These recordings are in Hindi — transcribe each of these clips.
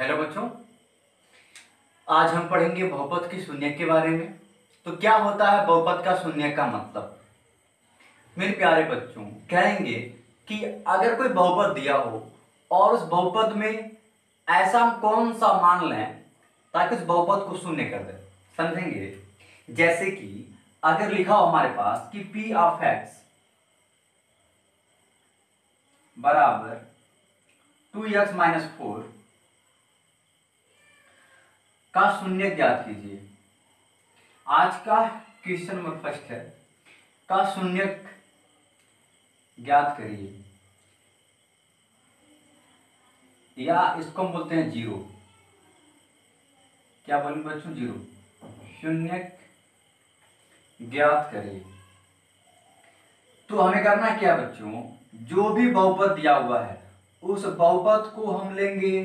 हेलो बच्चों, आज हम पढ़ेंगे बहुपद की शून्यक के बारे में। तो क्या होता है बहुपद का शून्यक का मतलब? मेरे प्यारे बच्चों, कहेंगे कि अगर कोई बहुपद दिया हो और उस बहुपद में ऐसा हम कौन सा मान लें ताकि उस बहुपद को शून्य कर दे। समझेंगे? जैसे कि अगर लिखा हो हमारे पास कि p ऑफ x बराबर 2x माइनस 4 का शून्य ज्ञात कीजिए। आज का क्वेश्चन नंबर फर्स्ट है, का शून्यक ज्ञात करिए, या इसको हम बोलते हैं जीरो। क्या बोलेंगे बच्चों? जीरो। शून्यक ज्ञात करिए। तो हमें करना क्या बच्चों, जो भी बहुपद दिया हुआ है उस बहुपद को हम लेंगे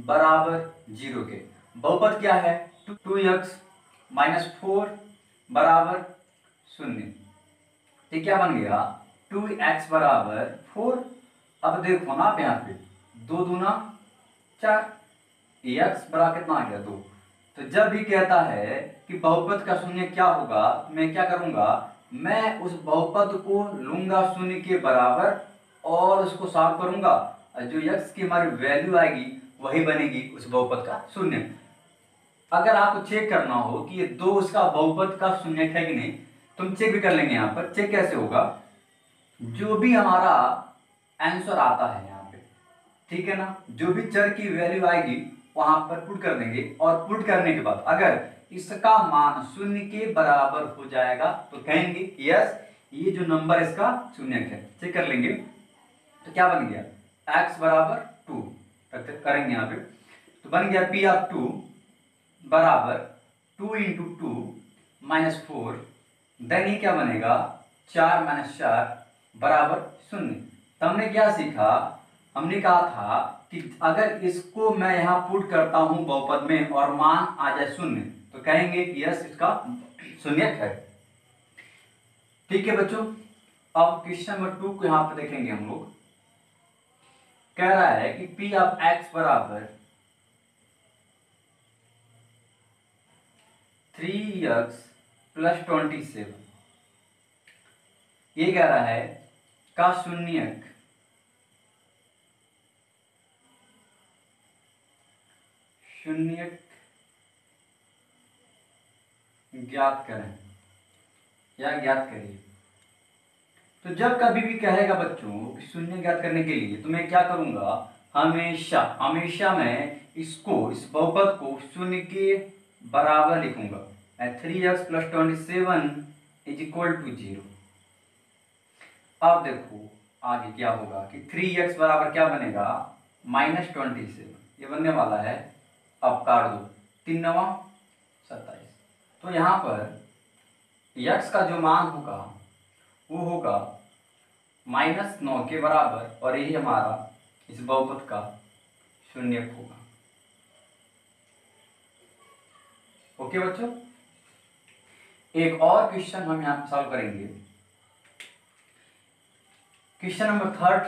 बराबर जीरो के। बहुपद क्या है? 2x माइनस 4 बराबर शून्य। तो क्या बन गया? 2x बराबर 4। अब देखो ना आप यहाँ पे 2 दूना 4, x बराबर कितना आ गया? 2। तो जब भी कहता है कि बहुपद का शून्य क्या होगा, मैं क्या करूंगा, मैं उस बहुपद को लूंगा शून्य के बराबर और उसको सॉल्व करूंगा। जो x की हमारी वैल्यू आएगी वही बनेगी उस बहुपद का शून्य। अगर आपको चेक करना हो कि ये 2 उसका बहुपद का शून्य है कि नहीं, तुम चेक भी कर लेंगे। यहाँ पर चेक कैसे होगा, जो भी हमारा आंसर आता है यहाँ पे, ठीक है ना, जो भी चर की वैल्यू आएगी वहां पर पुट कर देंगे, और पुट करने के बाद अगर इसका मान शून्य के बराबर हो जाएगा तो कहेंगे यस, ये जो नंबर इसका शून्य है। चेक कर लेंगे। तो क्या बन गया? x बराबर 2 करेंगे यहाँ पे, तो बन गया p ऑफ 2 बराबर 2 इंटू 2 माइनस 4। देन ये क्या बनेगा? 4 माइनस 4 बराबर शून्य। तो हमने क्या सीखा, हमने कहा था कि अगर इसको मैं यहां पुट करता हूं बहुपद में और मान आ जाए शून्य तो कहेंगे कि यस, इसका शून्यक है। ठीक है बच्चों, अब क्वेश्चन नंबर 2 को यहां पर देखेंगे हम लोग। कह रहा है कि p ऑफ x बराबर 3x प्लस 27, ये कह रहा है का शून्यक ज्ञात करें या ज्ञात करिए। तो जब कभी भी कहेगा बच्चों कि शून्य ज्ञात करने के लिए, तो मैं क्या करूंगा, हमेशा हमेशा मैं इसको, इस बहुपद को शून्य के बराबर लिखूंगा। 3x plus 27 is equal to 0। अब देखो आगे क्या होगा कि 3x बराबर क्या बनेगा? माइनस 27, ये बनने वाला है। अब काट दो, 3 9 27। तो यहाँ पर x का जो मान होगा वो होगा -9 के बराबर, और यही हमारा इस बहुपद का शून्यक होगा। ओके बच्चों, एक और क्वेश्चन हम यहाँ पे सॉल्व करेंगे। क्वेश्चन नंबर 3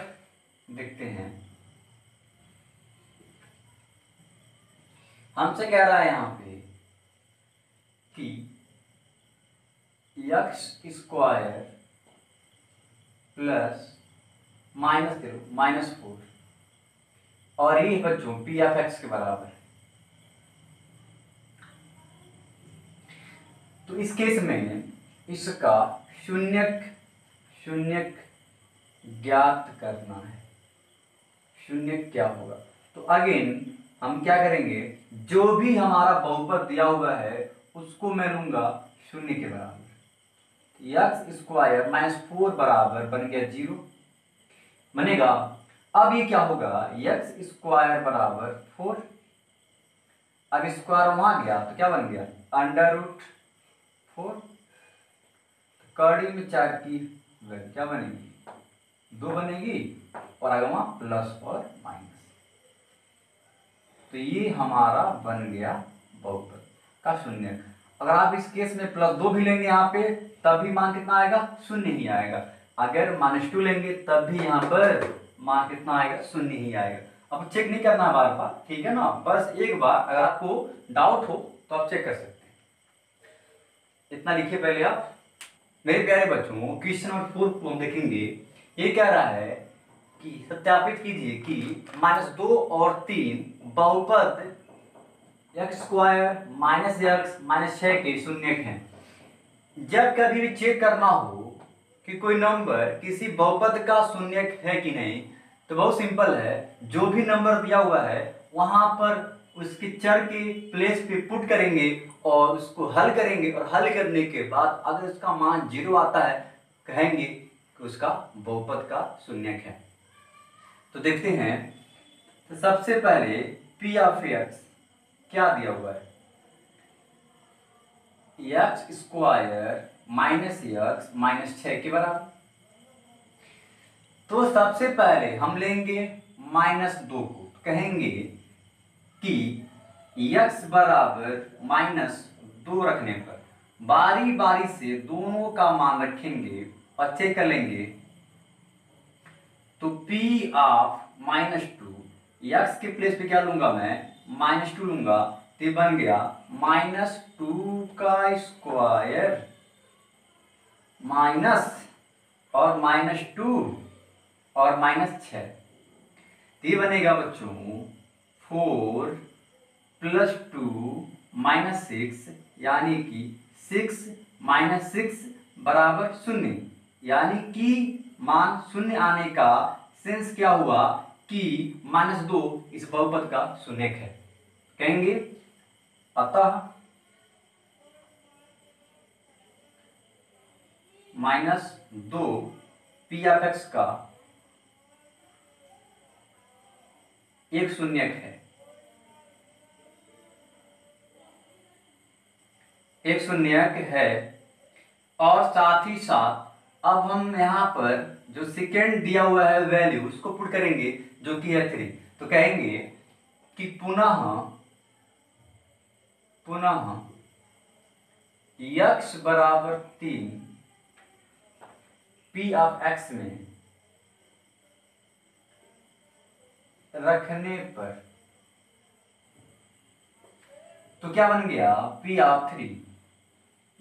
देखते हैं। हमसे कह रहा है यहाँ पे कि x स्क्वायर प्लस -4 और ये बच्चों p ऑफ x के बराबर है। तो इस केस में इसका शून्यक ज्ञात करना है। शून्यक क्या होगा? तो अगेन हम क्या करेंगे, जो भी हमारा बहुपद दिया हुआ है उसको मैं लूंगा शून्य के बराबर। x स्क्वायर -4 बराबर बन गया 0 बनेगा। अब ये क्या होगा, x स्क्वायर बराबर 4। अब स्क्वायर वहां गया तो क्या बन गया? √4। कड़ी में 4 की वैल्यू क्या बनेगी? 2 बनेगी, और आगे वहां प्लस और माइनस। तो ये हमारा बन गया बहुपद का शून्यक। अगर आप इस केस में +2 भी लेंगे यहाँ पे, तब भी मान कितना आएगा? शून्य ही आएगा। अगर -2 लेंगे तब भी यहाँ पर मान कितना आएगा? शून्य ही आएगा। अब चेक नहीं करना है बार बार, ठीक है ना, बस एक बार अगर आपको डाउट हो तो आप चेक कर सकते हैं। इतना लिखिए पहले आप। मेरे प्यारे बच्चों, क्वेश्चन नंबर 4 को हम देखेंगे। ये कह रहा है कि सत्यापित कीजिए कि -2 और 3 बहुपद x² -x -6 के शून्यक हैं। जब कभी भी चेक करना हो कि कोई नंबर किसी बहुपद का शून्यक है कि नहीं, तो बहुत सिंपल है, जो भी नंबर दिया हुआ है वहां पर उसके चर के प्लेस पे पुट करेंगे और उसको हल करेंगे, और हल करने के बाद अगर उसका मान 0 आता है कहेंगे कि उसका बहुपद का शून्यक है। तो देखते हैं, तो सबसे पहले p ऑफ x क्या दिया हुआ है, x² -x -6 के बराबर। तो सबसे पहले हम लेंगे -2 को, तो कहेंगे कि x बराबर -2 रखने पर बारी बारी से दोनों का मान रखेंगे और चेक कर लेंगे। तो p ऑफ -2, x के प्लेस पे क्या लूंगा मैं, -2 लूंगा, तो बन गया -2 का स्क्वायर माइनस और -2 और -6, ये बनेगा बच्चों 4 + 2 -6, यानी कि 6 - 6 बराबर 0, यानी कि मान 0 आने का सेंस क्या हुआ कि -2 इस बहुपद का शून्यक है। कहेंगे अतः -2 p ऑफ x का एक शून्यक है, एक शून्यक है। और साथ ही साथ अब हम यहाँ पर जो सेकेंड दिया हुआ है वैल्यू उसको पुट करेंगे, जो कि है 3। तो कहेंगे कि पुनः x बराबर 3 p ऑफ x में रखने पर, तो क्या बन गया, p ऑफ 3,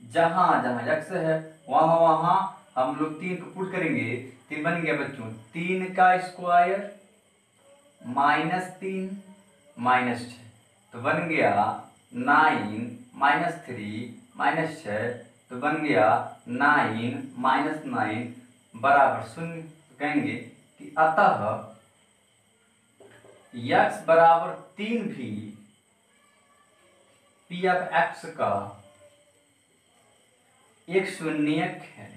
जहां जहां x है वहां वहां हम लोग 3 को पुट करेंगे, तो बन गया बच्चों 3 का स्क्वायर -3 -6, तो बन गया 9 -3 -6, तो बन गया 9 -9 बराबर 0। तो कहेंगे कि अतः x बराबर 3 भी p ऑफ x का एक शून्यक है,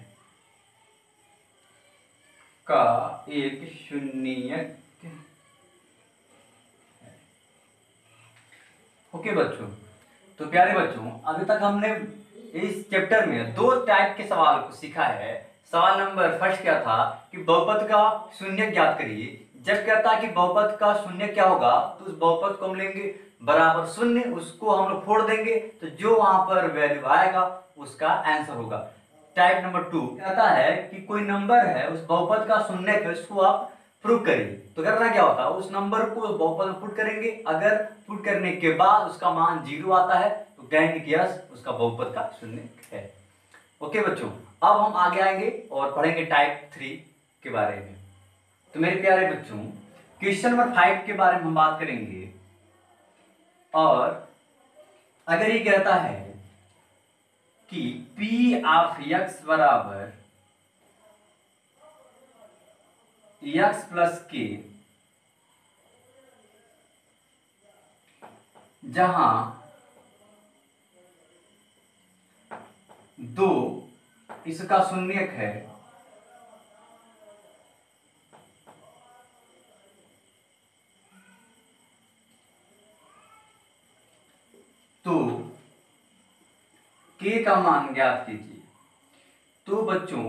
का एक शून्यक है। ओके बच्चों, तो प्यारे बच्चों, अभी तक हमने इस चैप्टर में 2 टाइप के सवाल को सीखा है। सवाल नंबर फर्स्ट क्या था कि बहुपद का शून्यक ज्ञात करिए। जब कहता है कि बहुपद का शून्यक क्या होगा, तो उस बहुपद को हम लेंगे बराबर 0, उसको हम लोग फोड़ देंगे, तो जो वहां पर वैल्यू आएगा उसका आंसर होगा। टाइप नंबर 2 कहता है कि कोई नंबर है उस बहुपद का शून्यक है, उसको आप प्रूव करिए। तो करना क्या होता है, उस नंबर को बहुपद में पुट करेंगे, अगर पुट करने के बाद उसका मान 0 आता है तो कहेंगे कि यस उसका बहुपद का शून्यक है। ओके बच्चों, अब हम आगे आएंगे और पढ़ेंगे टाइप 3 के बारे में। तो मेरे प्यारे बच्चों, क्वेश्चन नंबर 5 के बारे में हम बात करेंगे। और अगर ये कहता है कि p ऑफ x बराबर x प्लस k, जहां 2 इसका शून्यक है, तो k का मान ज्ञात कीजिए। तो बच्चों,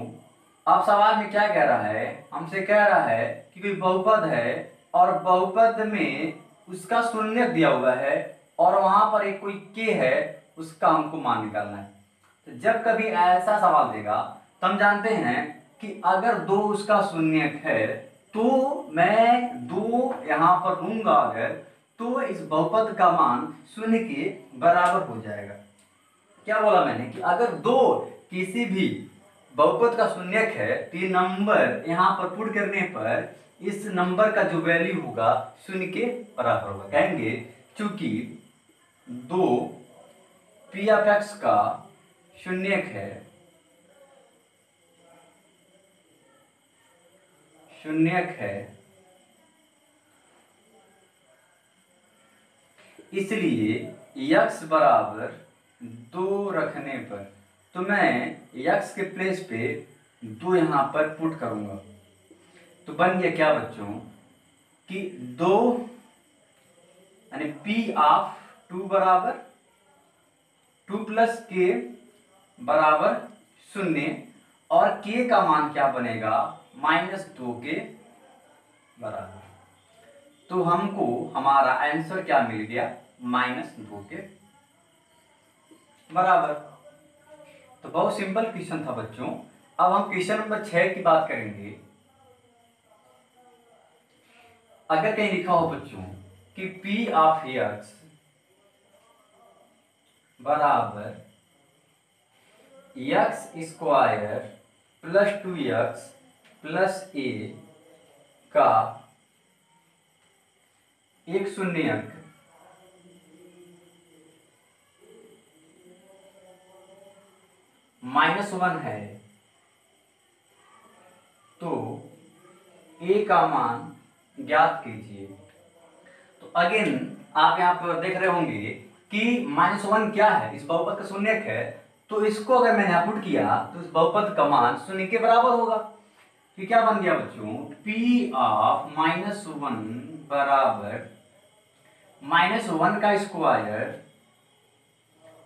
अब सवाल में क्या कह रहा है, हमसे कह रहा है कि कोई बहुपद है और बहुपद में उसका शून्यक दिया हुआ है और वहां पर एक कोई k है, उसका हमको मान निकालना है। तो जब कभी ऐसा सवाल देगा तो हम जानते हैं कि अगर 2 उसका शून्यक है, तो मैं 2 यहाँ पर लूंगा अगर, तो इस बहुपद का मान 0 के बराबर हो जाएगा। क्या बोला मैंने कि अगर 2 किसी भी बहुपद का शून्यक है तो ये नंबर यहाँ पर पुट करने पर इस नंबर का जो वैल्यू होगा 0 के बराबर होगा। कहेंगे चूंकि 2 पी ऑफ एक्स का शून्यक है, इसलिए x बराबर 2 रखने पर, तो मैं x के प्लेस पे 2 यहाँ पर पुट करूंगा। तो बन गया क्या बच्चों कि 2 यानी p ऑफ 2 बराबर 2 प्लस k बराबर 0 और k का मान क्या बनेगा -2 के बराबर। तो हमको हमारा आंसर क्या मिल गया -2 के बराबर। तो बहुत सिंपल क्वेश्चन था बच्चों। अब हम क्वेश्चन नंबर 6 की बात करेंगे। अगर कहीं लिखा हो बच्चों कि p ऑफ x बराबर x square plus 2x plus a का एक शून्यक -1 है, तो a का मान ज्ञात कीजिए। तो अगेन आप यहाँ पर देख रहे होंगे कि -1 क्या है, इस बहुपद का शून्यक है, तो इसको अगर मैंने पुट किया तो इस बहुपद का मान 0 के बराबर होगा। तो क्या बन गया बच्चों p ऑफ -1 बराबर -1 का square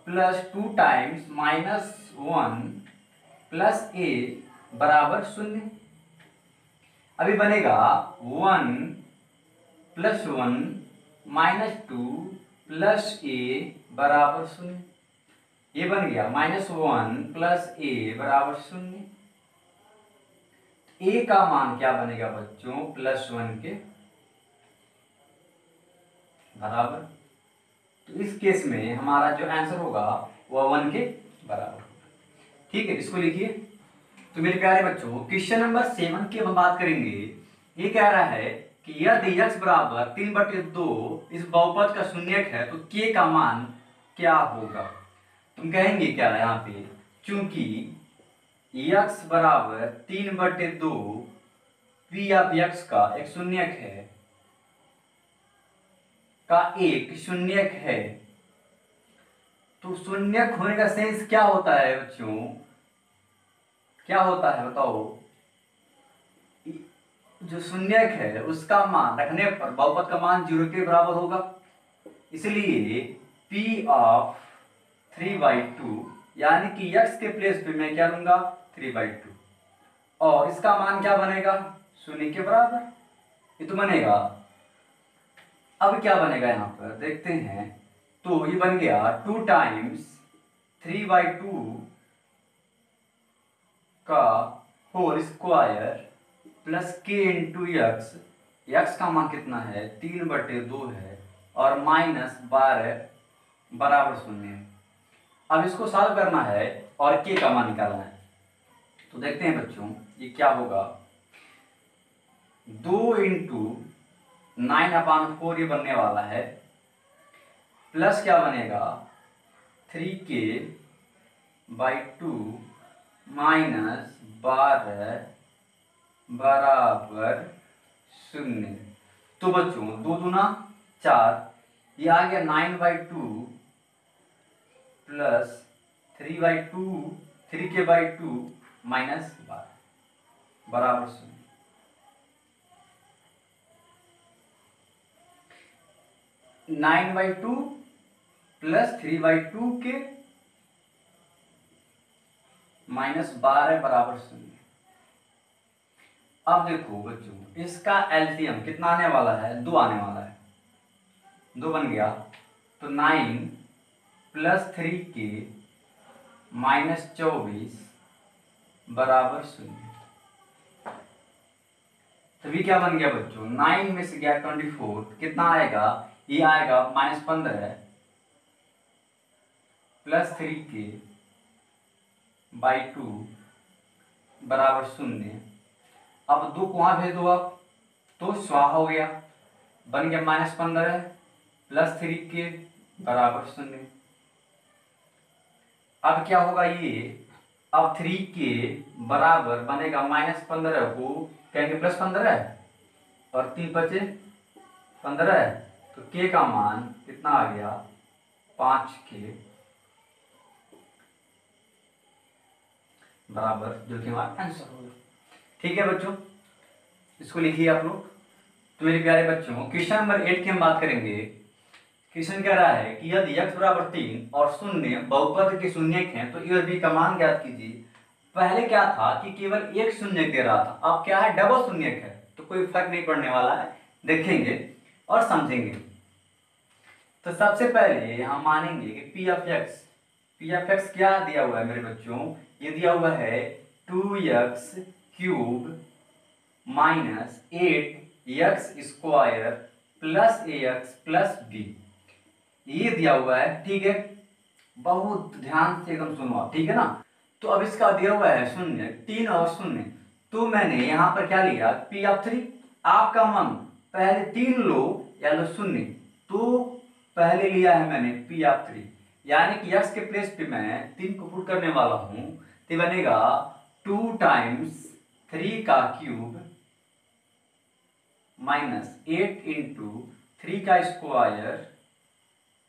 plus 2 times -1 plus a बराबर 0। अभी बनेगा 1 प्लस 1 -2 प्लस a बराबर 0। ये बन गया -1 प्लस a बराबर 0। a का मान क्या बनेगा बच्चों +1 के बराबर। तो इस केस में हमारा जो आंसर होगा वह 1 के बराबर होगा। ठीक है, इसको लिखिए। तो मेरे प्यारे बच्चों क्वेश्चन नंबर 7 की हम बात करेंगे। ये कह रहा है कि यदि x बराबर 3/2 इस बहुपद का शून्यक है तो k का मान क्या होगा। तुम कहेंगे क्या यहाँ पे, चूंकि x बराबर 3/2 p ऑफ x का एक शून्यक है, तो शून्यक होने का सेंस क्या होता है बच्चों, क्या होता है बताओ। जो शून्यक है उसका मान रखने पर बहुपद का मान 0 के बराबर होगा। इसलिए p ऑफ 3/2 यानी कि x के प्लेस पे मैं क्या लूंगा 3/2 और इसका मान क्या बनेगा 0 के बराबर। ये तो बनेगा। अब क्या बनेगा यहाँ पर देखते हैं। तो ये बन गया 2 टाइम्स 3/2 का whole square plus k into x का मान कितना है 3/2 है और -12 बराबर 0। अब इसको सॉल्व करना है और k का मान निकालना है। तो देखते हैं बच्चों ये क्या होगा। 2 इंटू 9/4 ये बनने वाला है, प्लस क्या बनेगा 3k/2 -12 बराबर 0। तो बच्चों 2 दूना 4, ये आ गया 9/2 प्लस 3k/2 -12 बराबर 0। 9/2 प्लस 3/2 के -12 बराबर 0। अब देखो बच्चों इसका एलसीएम कितना आने वाला है 2 आने वाला है। 2 बन गया तो 9 प्लस 3k -24 बराबर 0। तो भी क्या बन गया बच्चों, 9 में से गया 24, कितना आएगा, ये आएगा -15 प्लस 3k बाई 2 बराबर 0। अब 2 को वहां भेज दो आप, तो स्वाहा हो गया, बन गया -15 प्लस 3k बराबर 0। अब क्या होगा ये, अब 3k बराबर बनेगा -15 को कहेंगे +15 और 3 बचे 15, तो k का मान कितना आ गया, 5k बराबर, जो कि हमारा आंसर होगा। ठीक है बच्चों, इसको लिखिए आप लोग। तो मेरे प्यारे बच्चों, क्वेश्चन नंबर 8 की हम बात करेंगे। क्वेश्चन कह रहा है कि यदि x बराबर 3 और 0 बहुपद के शून्यक हैं तो a और b का मान ज्ञात कीजिए। पहले क्या था कि केवल एक शून्यक दे रहा था, अब क्या है, डबल शून्यक है, तो कोई फर्क नहीं पड़ने वाला है, देखेंगे और समझेंगे। तो सबसे पहले हम मानेंगे कि पी ऑफ एक्स क्या दिया हुआ है मेरे बच्चों, ये दिया हुआ है 2x³ minus 8x² plus ax plus b, ये दिया हुआ है। ठीक है, बहुत ध्यान से एकदम सुनो आप, ठीक है ना। तो अब इसका दिया हुआ है 0, 3 और 0, तो मैंने यहाँ पर क्या लिया, P(3), आपका मन पहले 3 लो या लो 0, तो पहले लिया है मैंने P(3), यानी कि x के प्लेस पे मैं 3 को पुट करने वाला हूं, तो बनेगा 2 टाइम्स 3 का क्यूब माइनस 8 इंटू 3 का square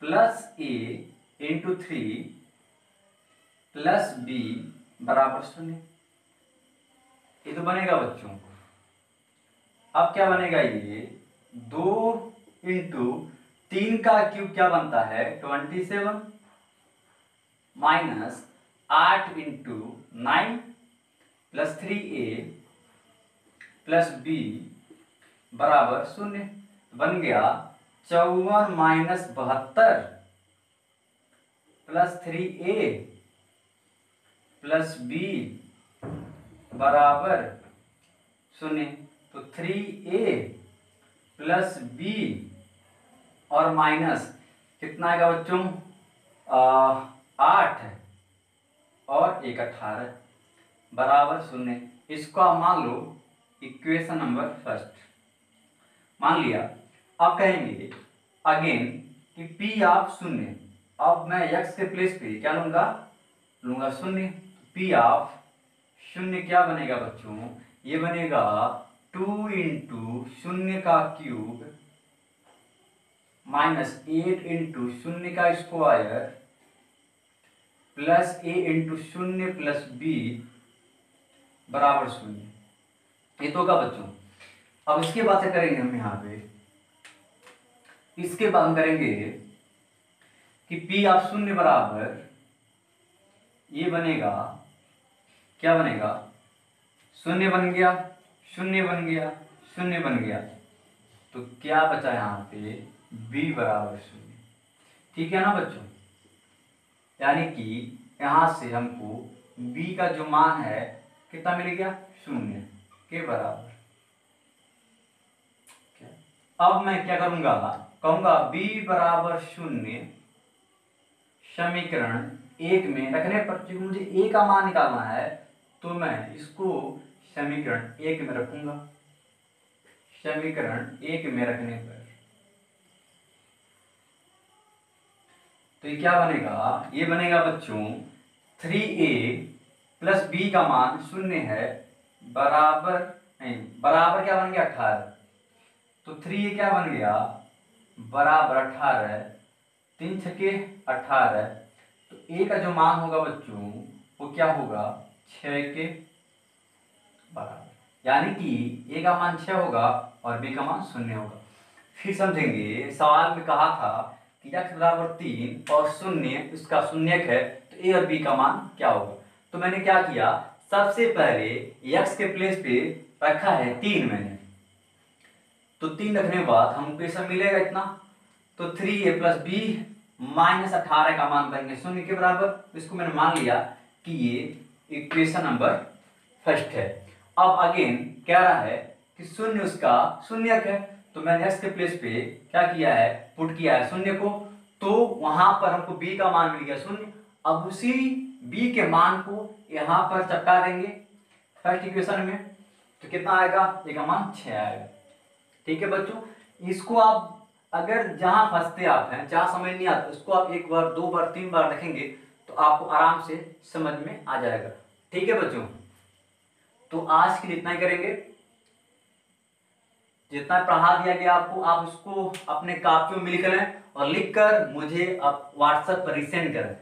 plus a into 3 plus b बराबर 0। ये तो बनेगा बच्चों। अब क्या बनेगा, ये 2 इंटू 3 का क्यूब क्या बनता है 27 minus 8 into 9 plus 3a plus b बराबर 0, बन गया 54 minus 72 plus 3a plus b बराबर 0। तो 3a प्लस b और माइनस कितना आएगा बच्चों, 8 और 1 18 बराबर 0। इसको आप मान लो इक्वेशन नंबर फर्स्ट मान लिया। अब कहेंगे अगेन कि P ऑफ 0, अब मैं x के प्लेस पे क्या लूंगा 0। P ऑफ 0 क्या बनेगा बच्चों, ये बनेगा 2 इंटू 0 का क्यूब माइनस 8 इंटू 0 का square plus a into 0 plus b बराबर 0। ये तो का बच्चों। अब इसके बाद से करेंगे हम यहाँ पे, इसके बाद हम करेंगे कि P ऑफ 0 बराबर ये बनेगा, क्या बनेगा, 0 बन गया, 0 बन गया, 0 बन गया, तो क्या बचा यहाँ पे b बराबर 0। ठीक है ना बच्चों, यानी कि यहां से हमको b का जो मान है कितना मिल गया, 0 के बराबर। अब मैं क्या करूंगा, कहूंगा b बराबर 0 समीकरण 1 में रखने पर, क्योंकि मुझे a का मान निकालना है, तो मैं इसको समीकरण 1 में रखूंगा। समीकरण 1 में रखने पर तो ये क्या बनेगा, ये बनेगा बच्चों 3a प्लस b का मान 0 है, बराबर नहीं, बराबर क्या बन गया 18, तो 3a क्या बन गया बराबर 18, 3 छके 18, तो a का जो मान होगा बच्चों वो क्या होगा 6 के बराबर, यानी कि a का मान 6 होगा और b का मान 0 होगा। फिर समझेंगे, सवाल में कहा था कि x बराबर 3 और 0 इसका शून्यक है, तो a और b का मान क्या होगा। तो मैंने क्या किया, सबसे पहले x के प्लेस पे रखा है 3 मैंने, तो 3 रखने के बाद हमको ये सब मिलेगा इतना, तो 3a प्लस b माइनस 18 का मान बनेंगे 0 के बराबर। इसको मैंने मान लिया कि ये इक्वेशन नंबर फर्स्ट है। अब अगेन कह रहा है कि शून्य उसका शून्यक है, तो मैंने x के प्लेस पे क्या किया है, पुट किया है शून्य को, तो वहां पर हमको b का मान मिल गया शून्य। अब उसी b के मान को यहाँ पर चपका देंगे फर्स्ट इक्वेशन में, तो कितना आएगा, a का मान 6 आएगा। ठीक है बच्चों, इसको आप अगर जहां फंसते आप हैं, जहां समझ नहीं आता, उसको आप एक बार, दो बार, तीन बार देखेंगे तो आपको आराम से समझ में आ जाएगा। ठीक है बच्चों, तो आज के लिए इतना ही करेंगे। जितना पढ़ा दिया गया आपको, आप उसको अपने कापियों में लिख लें और लिखकर मुझे आप व्हाट्सएप पर रिसेंड करें,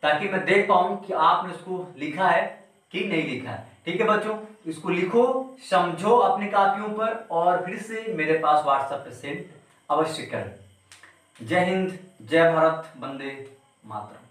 ताकि मैं देख पाऊं कि आपने उसको लिखा है कि नहीं लिखा है। ठीक है बच्चों, इसको लिखो, समझो अपनी कापियों पर और फिर से मेरे पास व्हाट्सएप पर सेंड अवश्य करें। जय हिंद, जय भारत, वंदे मातरम।